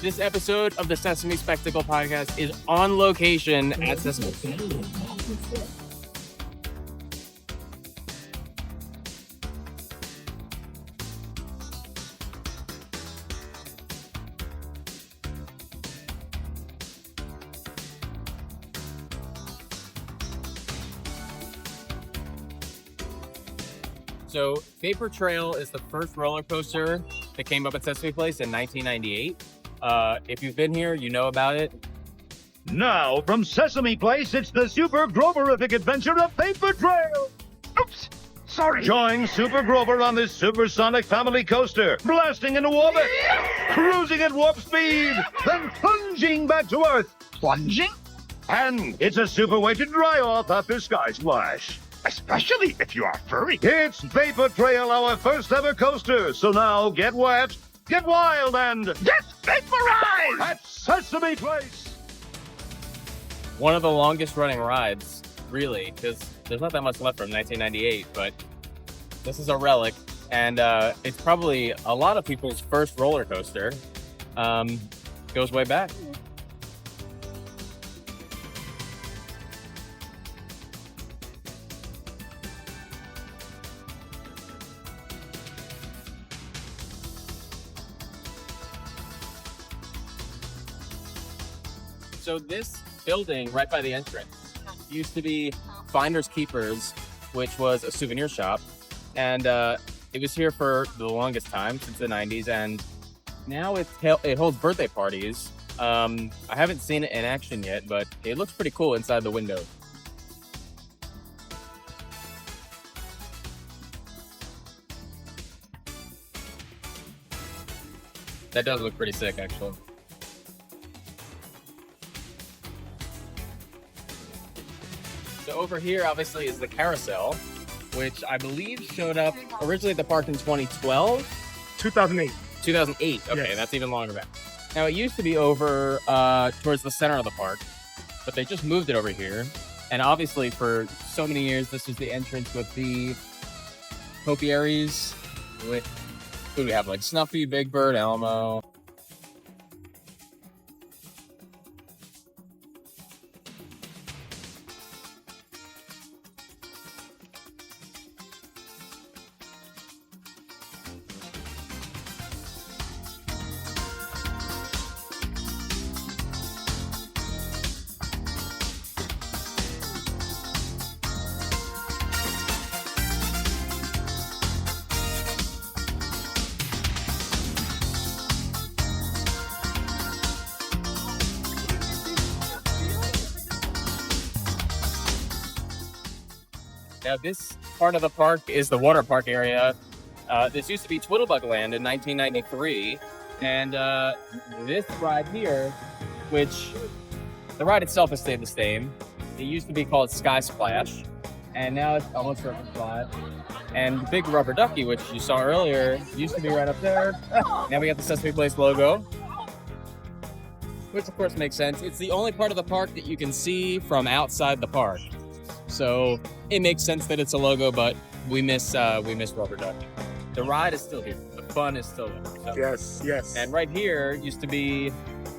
This episode of the Sesame Spectacle Podcast is on location at Sesame Street. So, Vapor Trail is the first roller coaster that came up at Sesame Place in 1998. If you've been here, you know about it. Now, from Sesame Place, it's the Super Groverific adventure of Vapor Trail. Oops, sorry. Join Super Grover on this supersonic family coaster, blasting into orbit, cruising at warp speed, then plunging back to Earth. Plunging? And it's a super way to dry off after Sky Splash. Especially if you are furry. It's Vapor Trail, our first ever coaster. So now get wet, get wild, and get vaporized at Sesame Place. One of the longest running rides, really, because there's not that much left from 1998, but this is a relic, and it's probably a lot of people's first roller coaster. Goes way back. So this building right by the entrance used to be Finders Keepers, which was a souvenir shop, and it was here for the longest time, since the 90s, and now it holds birthday parties. I haven't seen it in action yet, but it looks pretty cool inside the window. That does look pretty sick, actually. So over here, obviously, is the carousel, which I believe showed up originally at the park in 2012? 2008. 2008, okay, Yes. That's even longer back. Now, it used to be over towards the center of the park, but they just moved it over here. And obviously, for so many years, this was the entrance with the topiaries, with, who do we have, like Snuffy, Big Bird, Elmo. Now, this part of the park is the water park area. This used to be Twittlebug Land in 1993. And this ride here, which the ride itself has stayed the same. It used to be called Sky Splash, and now it's almost Surface Slide. And the big rubber ducky, which you saw earlier, used to be right up there. Now we got the Sesame Place logo, which of course makes sense. It's the only part of the park that you can see from outside the park. So it makes sense that it's a logo, but we miss rubber ducky. The ride is still here. The fun is still there. So. Yes. And right here used to be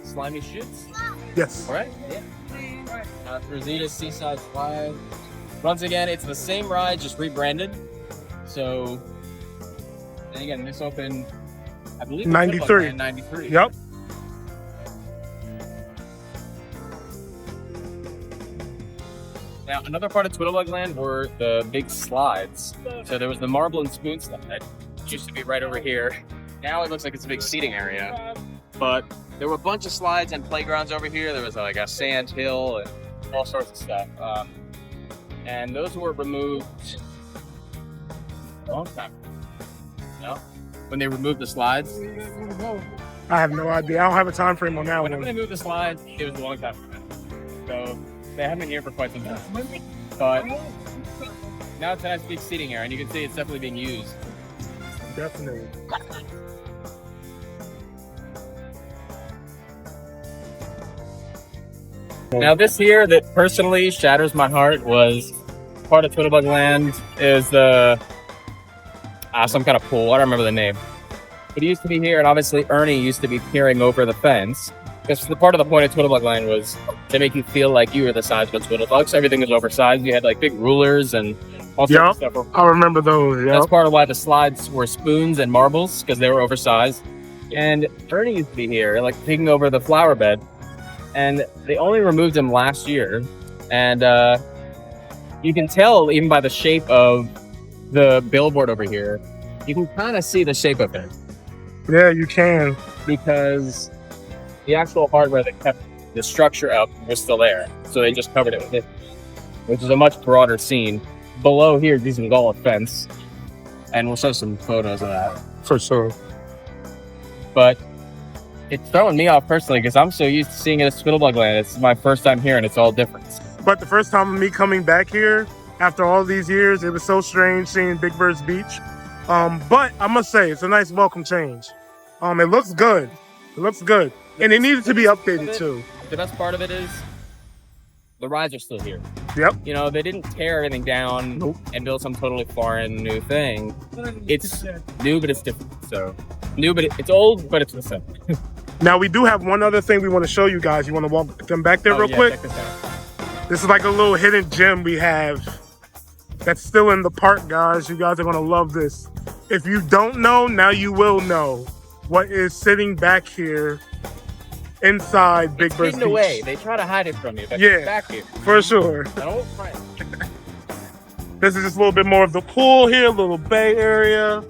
Slimy Shoots. Yes. Right? Yeah. Rosita's Seaside Slide. Once again, it's the same ride, just rebranded. So, and again, this opened, I believe, 93. In 93. Yep. Now, another part of Twittlebug Land were the big slides. So there was the Marble and Spoon slide, which used to be right over here. Now it looks like it's a big seating area. But there were a bunch of slides and playgrounds over here. There was like a sand hill and all sorts of stuff. And those were removed a long time ago. No? When they removed the slides. I have no idea. I don't have a time frame on that When they one. moved the slides, it was a long time ago. So they haven't been here for quite some time. But now it's a nice big seating area, and you can see it's definitely being used. Definitely. Now this here that personally shatters my heart was part of Twittlebug Land is the some kind of pool. I don't remember the name. it used to be here, and obviously Ernie used to be peering over the fence. Because the part of the point of Twittlebug Land was to make you feel like you were the size of a Twittlebug. So everything was oversized. You had like big rulers and all sorts of stuff. I remember those. That's part of why the slides were spoons and marbles, because they were oversized. And Ernie used to be here, like taking over the flower bed. And they only removed him last year. And you can tell even by the shape of the billboard over here, you can kind of see the shape of it. Yeah, you can. Because the actual hardware that kept the structure up was still there. So they just covered it with it, which is a much broader scene. Below here, you can go a fence. And we'll show some photos of that. For sure. But it's throwing me off personally because I'm so used to seeing it at Twittlebug Land. It's my first time here and it's all different. But the first time of me coming back here, after all these years, it was so strange seeing Big Bird's Beach. But I must say, it's a nice welcome change. It looks good. It looks good. And it needed to be updated too. The best part of it is the rides are still here. Yep. You know, they didn't tear everything down and build some totally foreign new thing. It's new, but it's different. So, new, but it's old, but it's the same. Now, we do have one other thing we want to show you guys. You want to walk them back there real quick? Check this out. This is like a little hidden gem we have that's still in the park, guys. You guys are going to love this. If you don't know, now you will know what is sitting back here inside Big Bird's Beach. Hidden away. They try to hide it from you, but it's back here. For sure. An old friend. This is just a little bit more of the pool here, a little bay area.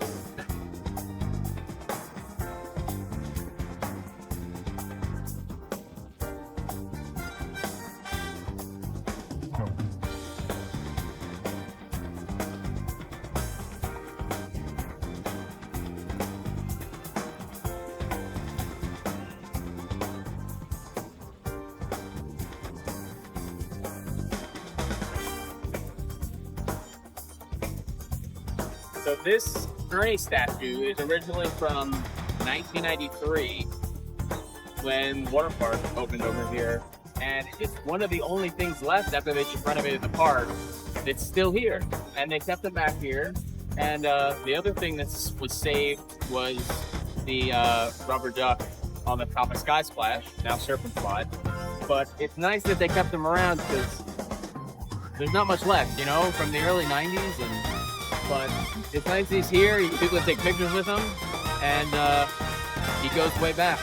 So this Ernie statue is originally from 1993 when Water Park opened over here. And it's one of the only things left after they just renovated the park that's still here. And they kept them back here. And the other thing that was saved was the rubber duck on the top of Sky Splash, now Serpent Slide. But it's nice that they kept them around because there's not much left, you know, from the early 90s. But it's nice he's here. People can take pictures with him, and he goes way back.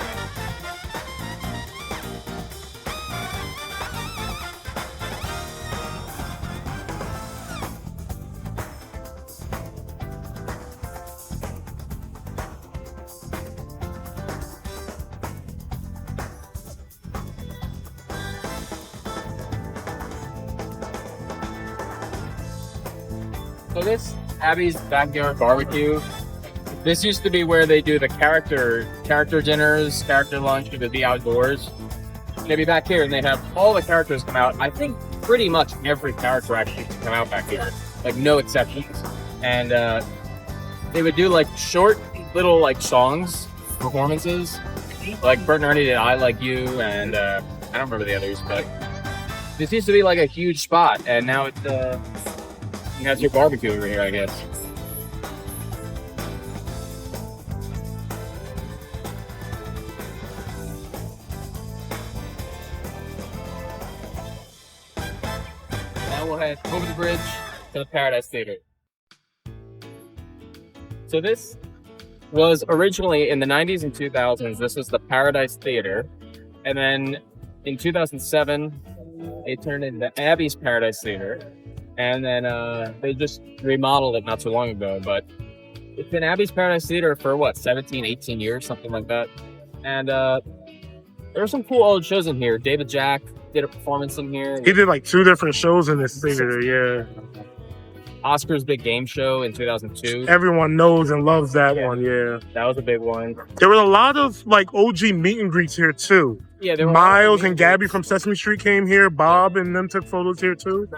So this Abby's Backyard Barbecue. This used to be where they do the character dinners, character lunch, it would be outdoors. They'd be back here and they'd have all the characters come out. I think pretty much every character actually come out back here, like no exceptions. And they would do like short little like songs, performances. Like Bert and Ernie did I Like You, and I don't remember the others, but this used to be like a huge spot, and now it's you have your barbecue over here, I guess. Now we'll head over the bridge to the Paradise Theater. So this was originally in the 90s and 2000s. This was the Paradise Theater. And then in 2007, it turned into Abby's Paradise Theater. And then they just remodeled it not too long ago. But it's been Abby's Paradise Theater for, what, 17, 18 years, something like that. And there were some cool old shows in here. David Jack did a performance in here. He did like 2 different shows in this theater, yeah. Oscar's Big Game Show in 2002. Everyone knows and loves that one, yeah. That was a big one. There were a lot of like OG meet and greets here too. Yeah, there were Miles and Gabby from Sesame Street came here. Bob and them took photos here too.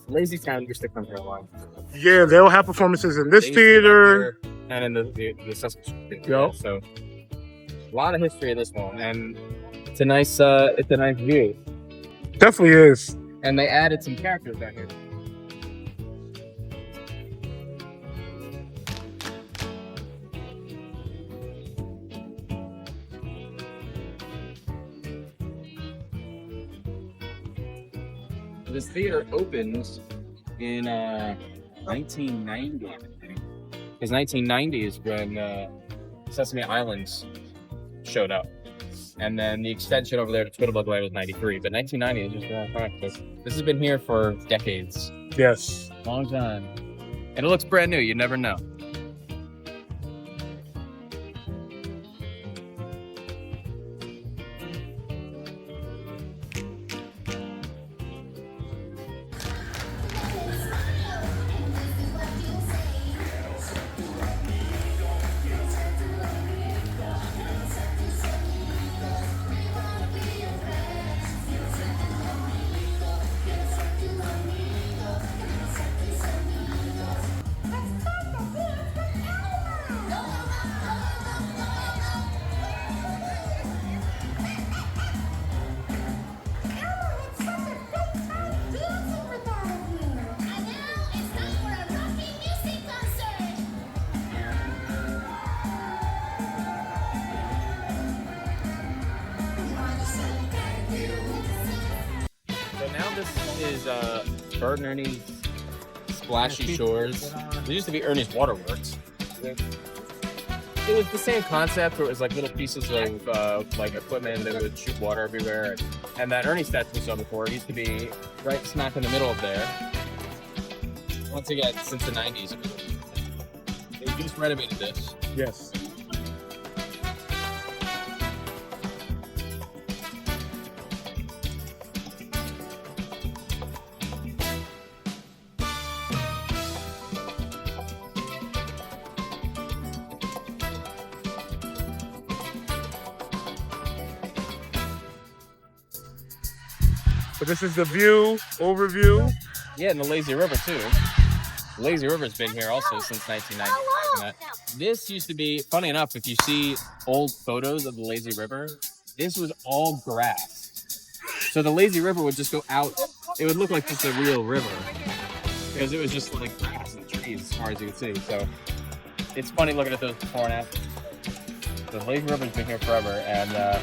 Lazy Town used to come here a lot. Yeah, they'll have performances in this theater. And in the Sesame Street. Yep. So a lot of history in this one, and it's a nice view. Definitely is. And they added some characters down here. this theater opened in 1990, I think. Because 1990 is when Sesame Islands showed up. And then the extension over there to Twittlebug Land was 93. But 1990 is just wrong practice. This has been here for decades. Yes. Long time. And it looks brand new. You never know. This is Bert and Ernie's Splashy Shores. There used to be Ernie's Waterworks. It was the same concept where it was like little pieces of like equipment that would shoot water everywhere. And that Ernie statue we saw before used to be right smack in the middle of there. Once again, since the 90s. They just renovated this. Yes. So this is the view, overview. Yeah, and the Lazy River too. The Lazy River's been here also since 1995. This used to be, funny enough, if you see old photos of the Lazy River, this was all grass. So the Lazy River would just go out. It would look like just a real river because it was just like grass and trees as far as you could see. So it's funny looking at those before and after. The Lazy River's been here forever, and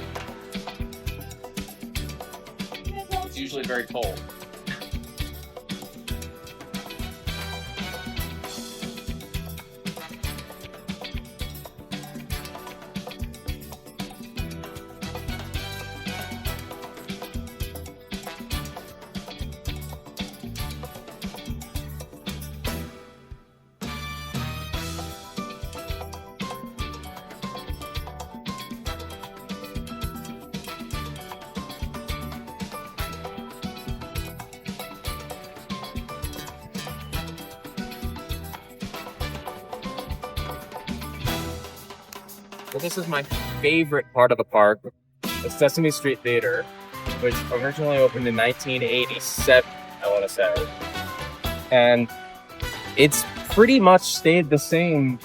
it's usually very cold. Well, this is my favorite part of the park, the Sesame Street Theater, which originally opened in 1987, I want to say. And it's pretty much stayed the same,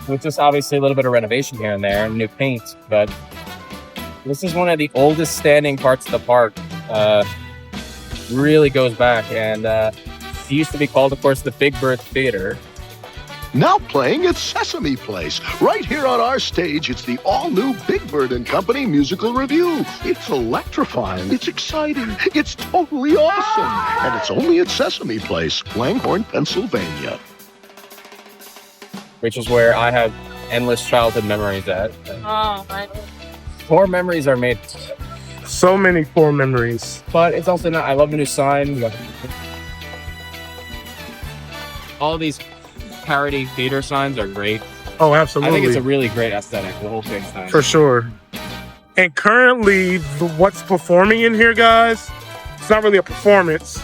with just obviously a little bit of renovation here and there and new paint. But this is one of the oldest standing parts of the park. Really goes back, and it used to be called, of course, the Big Bird Theater. Now playing at Sesame Place. Right here on our stage, it's the all-new Big Bird and Company musical review. It's electrifying. It's exciting. It's totally awesome. And it's only at Sesame Place, Langhorne, Pennsylvania. Which is where I have endless childhood memories at. Oh, my. Core memories are made. So many core memories. But it's also not, I love the new sign. All these parody theater signs are great. Oh, absolutely. I think it's a really great aesthetic, the whole thing's nice. For sure. And currently, what's performing in here, guys, it's not really a performance.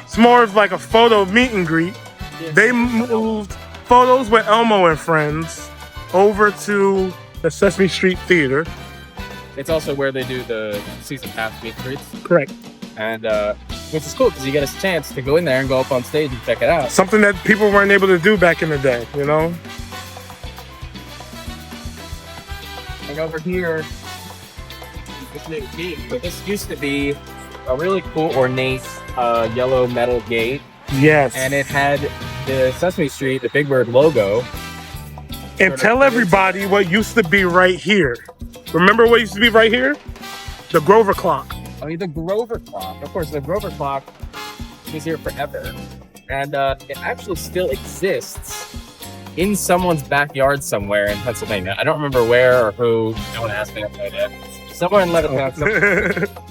It's more of like a photo meet and greet. Yes. They moved photos with Elmo and friends over to the Sesame Street Theater. It's also where they do the season pass meet and greets. Correct. And which is cool because you get a chance to go in there and go up on stage and check it out. Something that people weren't able to do back in the day, you know? And over here, this new gate. But this used to be a really cool ornate yellow metal gate. Yes. And it had the Sesame Street, the Big Bird logo. And tell everybody what used to be right here. Remember what used to be right here? The Grover clock. I mean, the Grover clock. Of course, the Grover clock was here forever. And it actually still exists in someone's backyard somewhere in Pennsylvania. I don't remember where or who. No one asked me if I did. Somewhere in Lebanon.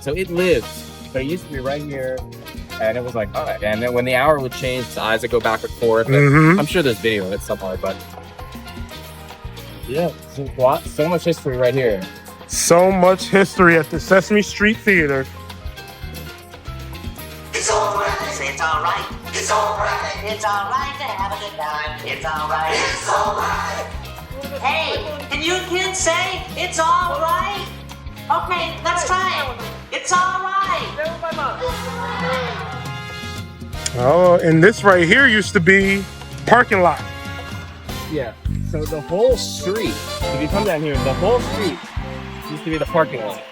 So it lived. But it used to be right here. And it was like, oh, and then when the hour would change, the eyes would go back and forth. And I'm sure there's video of it somewhere, but yeah, so much history right here. So much history at the Sesame Street Theater. It's alright. Say it's alright. It's alright. It's alright to have a good time. It's alright. It's alright. Hey, can you kids say it's alright? Okay, let's try it. It's alright. Oh, and this right here used to be parking lot. Yeah. So the whole street, if you come down here, the whole street used to be the parking lot.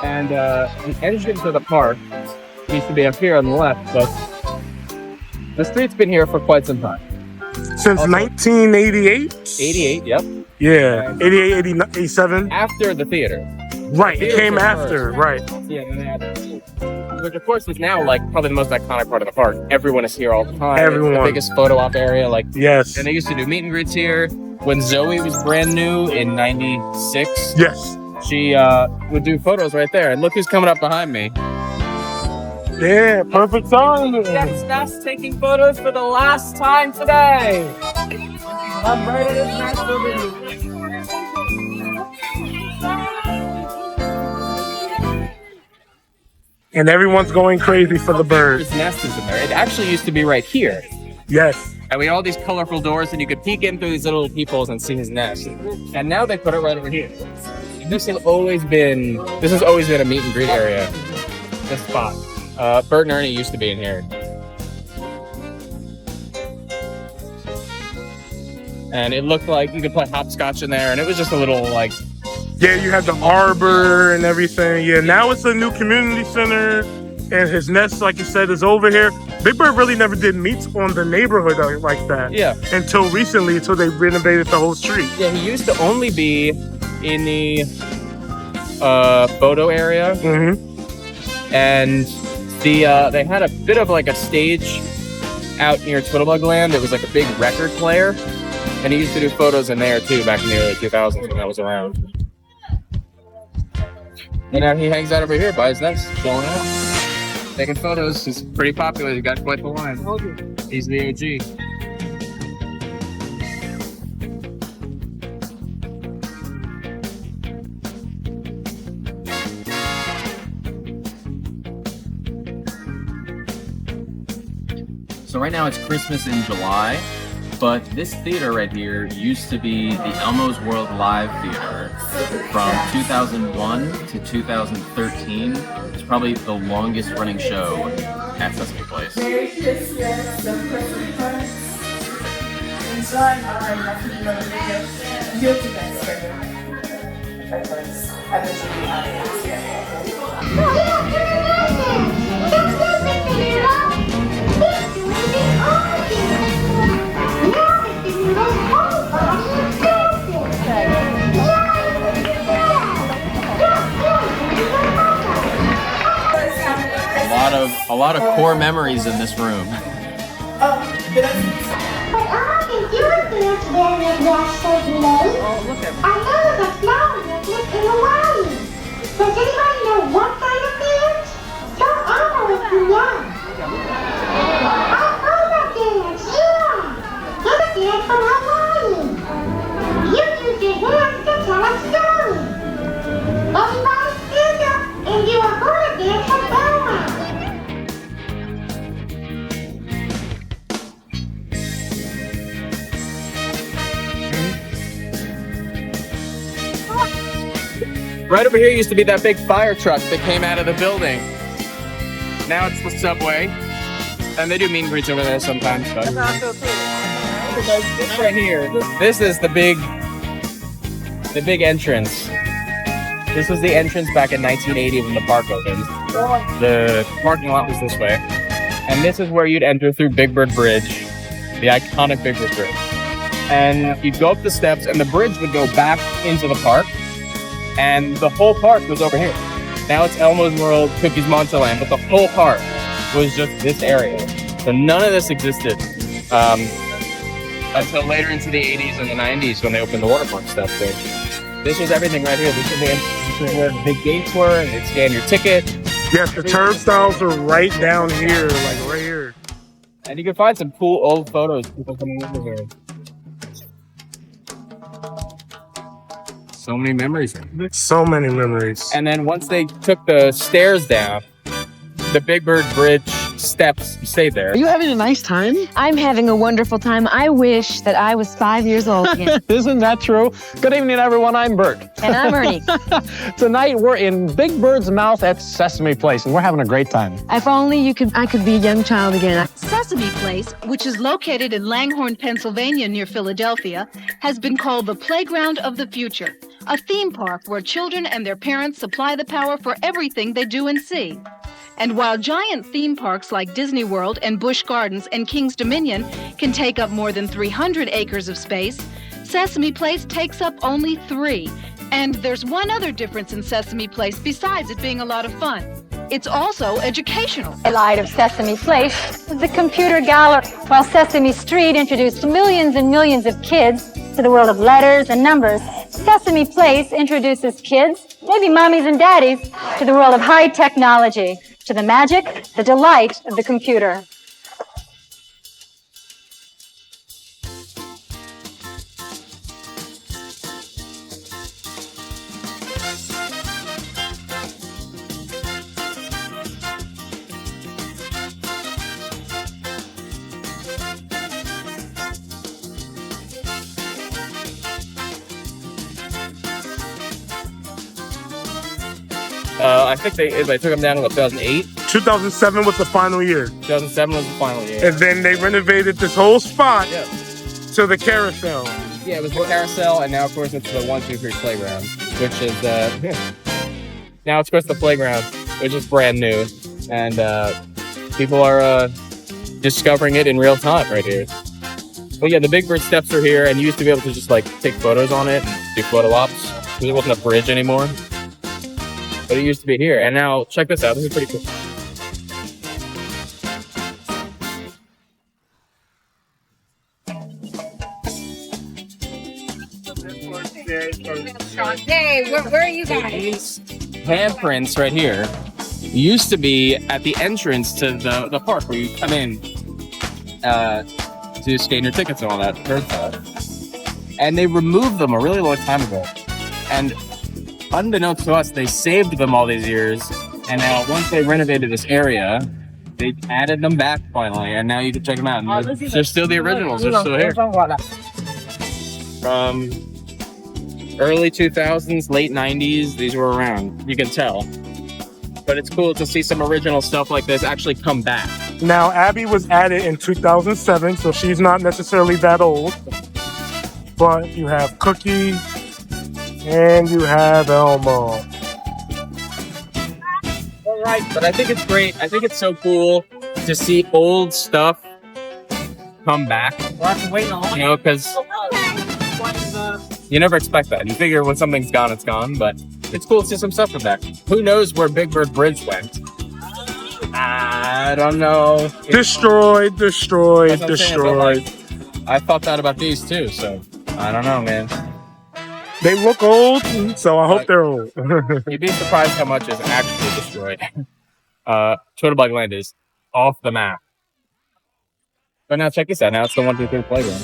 And the entrance to the park used to be up here on the left, but the street's been here for quite some time. Since 1988? 88, yep. Yeah, 88, 89, 87. After the theater. Right, it came after, right. Yeah, then they had which of course is now like probably the most iconic part of the park. Everyone is here all the time. Everyone. It's the biggest photo op area. Like, yes. And they used to do meet and greets here. When Zoe was brand new in 96, yes, she would do photos right there. And look who's coming up behind me. Yeah, perfect time. That's taking photos for the last time today. I'm right at his nest over here. And everyone's going crazy for the bird. His nest is in there. It actually used to be right here. Yes. And we had all these colorful doors, and you could peek in through these little peepholes and see his nest. And now they put it right over here. This has always been a meet and greet area. This spot. Bert and Ernie used to be in here. And it looked like you could play hopscotch in there, and it was just a little like. Yeah, you had the arbor and everything. Yeah, now it's a new community center, and his nest, like you said, is over here. Big Bird really never did meets on the neighborhood like that. Yeah. Until recently, until they renovated the whole street. Yeah, he used to only be in the photo area. Mm-hmm. And they had a bit of like a stage out near Twittlebug Land. It was like a big record player. And he used to do photos in there too back in the early 2000s when I was around. And now he hangs out over here by his nest, going out, taking photos. He's pretty popular. He got quite the line. He's the OG. So right now it's Christmas in July. But this theater right here used to be the Elmo's World Live Theater from 2001 to 2013. It's probably the longest running show at Sesame Place. Merry Christmas, some Christmas cards. Enjoy my guilty best A lot of core memories in this room. Does anybody know what kind of dance? Tell Elmo if you know. Dance, yeah! It's a dance from Hawaii. You use your hands to tell a story. Everybody stand up and do a hula dance from Elmo. Right over here used to be that big fire truck that came out of the building. Now it's the subway. And they do meet and greets over there sometimes. But this right here, this is the big entrance. This was the entrance back in 1980 when the park opened. The parking lot was this way. And this is where you'd enter through Big Bird Bridge, the iconic Big Bird Bridge. And you'd go up the steps and the bridge would go back into the park. And the whole park was over here. Now it's Elmo's World, Cookies Monster Land, but the whole park was just this area. So none of this existed until later into the 80s and the 90s when they opened the water park stuff. So this was everything right here. This is where the big gates were, and they'd scan your ticket. Yes, the turnstiles are right down here, like right here. And you can find some cool old photos of people coming over here. So many memories. So many memories. And then once they took the stairs down, the Big Bird Bridge steps stayed there. Are you having a nice time? I'm having a wonderful time. I wish that I was 5 years old again. Isn't that true? Good evening, everyone. I'm Bert. And I'm Ernie. Tonight, we're in Big Bird's mouth at Sesame Place, and we're having a great time. If only I could be a young child again. Sesame Place, which is located in Langhorne, Pennsylvania, near Philadelphia, has been called the playground of the future, a theme park where children and their parents supply the power for everything they do and see. And while giant theme parks like Disney World and Busch Gardens and King's Dominion can take up more than 300 acres of space, Sesame Place takes up only 3. And there's one other difference in Sesame Place besides it being a lot of fun. It's also educational. The light of Sesame Place was the computer gallery, while Sesame Street introduced millions and millions of kids to the world of letters and numbers. Sesame Place introduces kids, maybe mommies and daddies, to the world of high technology, to the magic, the delight of the computer. I think they took them down in 2008. 2007 was the final year. 2007 was the final year. And then they renovated this whole spot Yeah. to the carousel. Yeah, it was the carousel, and now, of course, it's the 1, 2, 3 playground, which is, now it's, of course, the playground, which is brand new, and people are discovering it in real time right here. But yeah, the Big Bird steps are here, and you used to be able to just, like, take photos on it and do photo ops, because there wasn't a bridge anymore. But it used to be here, and now, check this out, this is pretty cool. Hey, where are you guys? These handprints right here used to be at the entrance to the park where you come in to scan your tickets and all that bird stuff. And they removed them a really long time ago. And unbeknownst to us, they saved them all these years. And now once they renovated this area, they added them back finally. And now you can check them out. And they're still the originals. They're still here. From early 2000s, late 90s, these were around. You can tell. But it's cool to see some original stuff like this actually come back. Now, Abby was added in 2007, so she's not necessarily that old. But you have Cookie and you have Elmo. All right, but I think it's great. I think it's so cool to see old stuff come back. You know, because you never expect that. You figure when something's gone, it's gone. But it's cool to see some stuff come back. Who knows where Big Bird Bridge went? I don't know. Destroyed. Like, I thought that about these too, so I don't know, man. They look old, so I hope they're old. You'd be surprised how much is actually destroyed. Twitterbug Land is off the map. But now check this out. Now it's the 1, 2, 3 playground.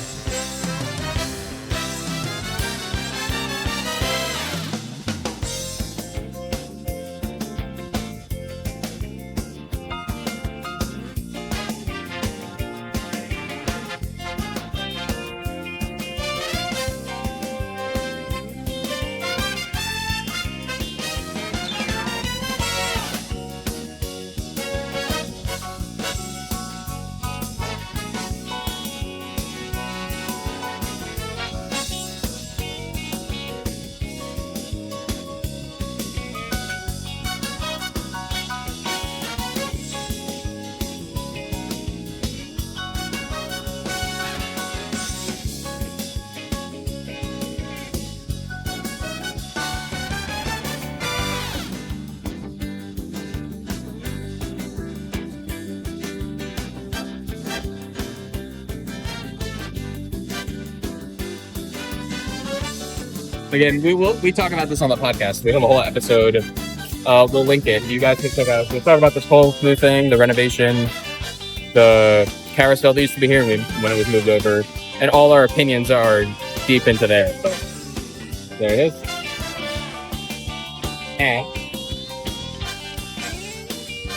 Again, we talk about this on the podcast. We have a whole episode. We'll link it. You guys can check out. We'll talk about this whole new thing, the renovation, the carousel that used to be here when it was moved over, and all our opinions are deep into there. So, there it is.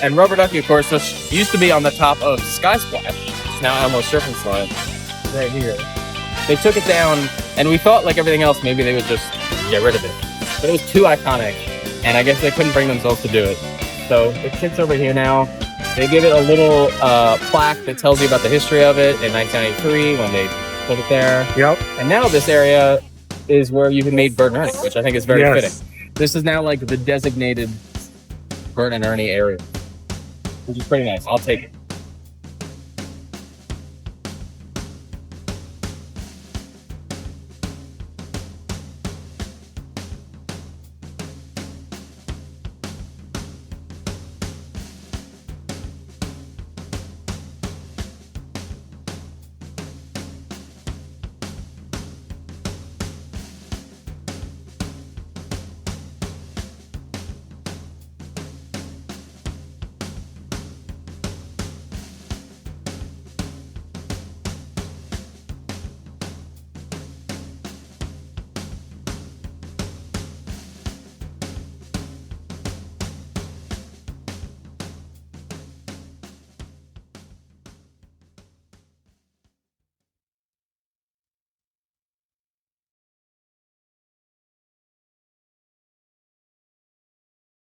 And Rubber Ducky, of course, which used to be on the top of Sky Splash. It's now Elmo Surfing Slide. Right here. They took it down, and we thought, like everything else, maybe they would just get rid of it. But it was too iconic, and I guess they couldn't bring themselves to do it. So it sits over here now. They give it a little plaque that tells you about the history of it in 1993 when they put it there. Yep. And now this area is where you can meet Bert and Ernie, which I think is very fitting. This is now like the designated Bert and Ernie area, which is pretty nice. I'll take it.